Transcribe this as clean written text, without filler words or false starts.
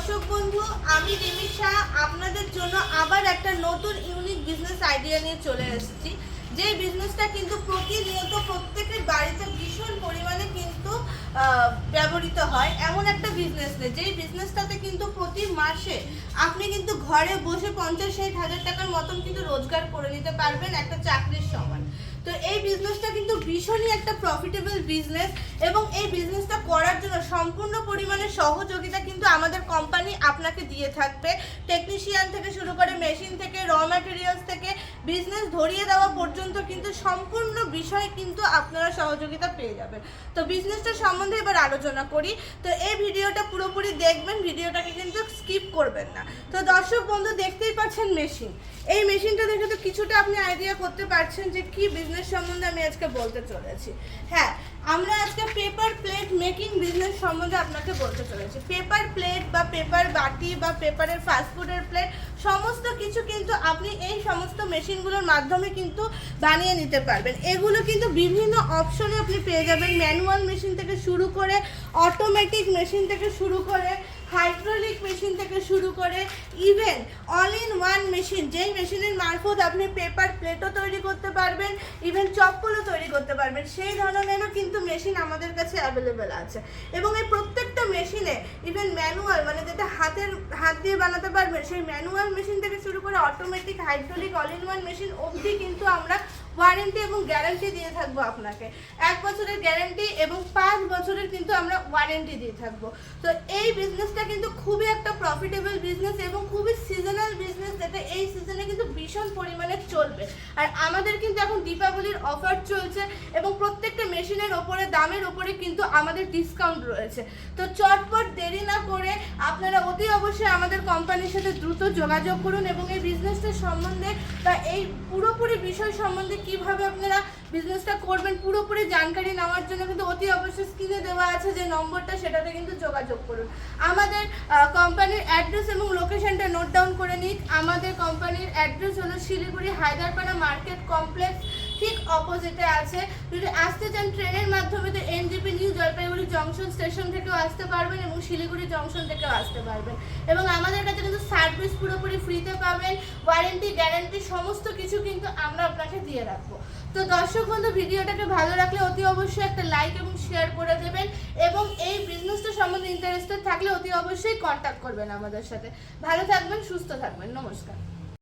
দর্শক বন্ধু, আমি রিমিশা আপনাদের জন্য আবার একটা নতুন ইউনিক বিজনেস আইডিয়া নিয়ে চলে এসেছি। যে বিজনেসটা কিন্তু প্রতিনিয়ত প্রত্যেকের বাড়িতে ভীষণ পরিমাণে কিন্তু ব্যবহৃত হয়, এমন একটা বিজনেস নেই যেই বিজনেসটাতে কিন্তু প্রতি মাসে আপনি কিন্তু ঘরে বসে 50-60 হাজার টাকার মতন কিন্তু রোজগার করে নিতে পারবেন একটা চাকরির সমান। তো এই বিজনেসটা কিন্তু ভীষণই একটা প্রফিটেবল বিজনেস এবং এই বিজনেসটা করার জন্য সম্পূর্ণ পরিমাণে সহযোগিতা কিন্তু আমাদের কোম্পানি আপনাকে দিয়ে থাকবে। টেকনিশিয়ান থেকে শুরু করে মেশিন থেকে র ম্যাটেরিয়ালস থেকে বিজনেস ধরিয়ে দেওয়া পর্যন্ত কিন্তু সম্পূর্ণ বিষয় কিন্তু আপনারা সহযোগিতা পেয়ে যাবেন। তো বিজনেসটা সম্বন্ধে এবার আলোচনা করি। তো এই ভিডিওটা পুরোপুরি দেখবেন, ভিডিওটাকে কিন্তু স্কিপ করবেন না। তো দর্শক বন্ধু, দেখতেই পাচ্ছেন মেশিন। এই মেশিনটা দেখে তো কিছুটা আপনি আইডিয়া করতে পারছেন যে কি বিজনেস সম্বন্ধে আমি আজকে বলতে চলেছি। হ্যাঁ, আমরা আজকে পেপার প্লেট মেকিং বিজনেস সম্বন্ধে আপনাকে বলতে চলেছি। পেপার প্লেট বা পেপার বাটি বা পেপারের ফাস্টফুডের প্লেট সমস্ত কিছু কিন্তু আপনি এই সমস্ত মেশিনগুলোর মাধ্যমে কিন্তু বানিয়ে নিতে পারবেন। এগুলো কিন্তু বিভিন্ন অপশনে আপনি পেয়ে যাবেন, ম্যানুয়াল মেশিন থেকে শুরু করে অটোমেটিক মেশিন থেকে শুরু করে হাইড্রোলিক মেশিন থেকে শুরু করে even all in one machine, যেই মেশিনের মারফত আপনি পেপার প্লেটও তৈরি করতে পারবেন, ইভেন চপ্পলও তৈরি করতে পারবেন, সেই ধরনেরও কিন্তু মেশিন আমাদের কাছে অ্যাভেলেবেল আছে। এবং এই প্রত্যেকটা মেশিনে ইভেন ম্যানুয়াল, মানে যেটা হাত দিয়ে বানাতে পারবেন, সেই ম্যানুয়াল মেশিন থেকে শুরু করে automatic, hydraulic, all in one machine অবধি কিন্তু আমরা ওয়ারেন্টি এবং গ্যারান্টি দিয়ে থাকবো আপনাকে। 1 বছরের গ্যারান্টি এবং 5 বছরের কিন্তু আমরা ওয়ারেন্টি দিয়ে থাকবো। তো এই বিজনেসটা কিন্তু খুবই একটা প্রফিটেবল বিজনেস এবং খুবই সিজনাল বিজনেস, যেটা এই সিজনে কিন্তু ভীষণ পরিমাণে চলবে। আর আমাদের কিন্তু এখন দীপাবলির অফার চলছে এবং প্রত্যেকটা মেশিনের ওপরে, দামের ওপরে কিন্তু আমাদের ডিসকাউন্ট রয়েছে। তো চটপট দেরি না করে আপনারা অতি অবশ্যই আমাদের কোম্পানির সাথে দ্রুত যোগাযোগ করুন এবং এই বিজনেসটার সম্বন্ধে বা এই পুরোপুরি বিষয় সম্বন্ধে কিভাবে আপনারা বিজনেসটা করবেন পুরোপুরি জানকারি নেওয়ার জন্য কিন্তু অতি অবশ্যই স্ক্রিনে দেওয়া আছে যে নম্বরটা, সেটাতে কিন্তু যোগাযোগ করুন। আমাদের কোম্পানির অ্যাড্রেস এবং লোকেশনটা নোট ডাউন করে নিন। আমাদের কোম্পানির অ্যাড্রেস হলো শিলিগুড়ি হায়দারপাড়া মার্কেট কমপ্লেক্স, ঠিক অপোজিটে আছে। যদি আসতে চান ট্রেনের মাধ্যমে তো NJP new Jalpaiguri junction station থেকেও আসতে পারবেন এবং শিলিগুড়ি জংশন থেকেও আসতে পারবেন। এবং আমাদের কাছে কিন্তু সার্ভিস পুরোপুরি ফ্রিতে পাবেন, ওয়ারেন্টি গ্যারান্টি সমস্ত কিছু কিন্তু আমরা আপনাকে দিয়ে রাখবো। তো দর্শক বন্ধু, ভিডিওটাকে ভালো রাখলে অতি অবশ্যই একটা লাইক এবং শেয়ার করে দেবেন এবং এই বিজনেসটা সম্বন্ধে ইন্টারেস্টেড থাকলে অতি অবশ্যই কন্ট্যাক্ট করবেন আমাদের সাথে। ভালো থাকবেন, সুস্থ থাকবেন, নমস্কার।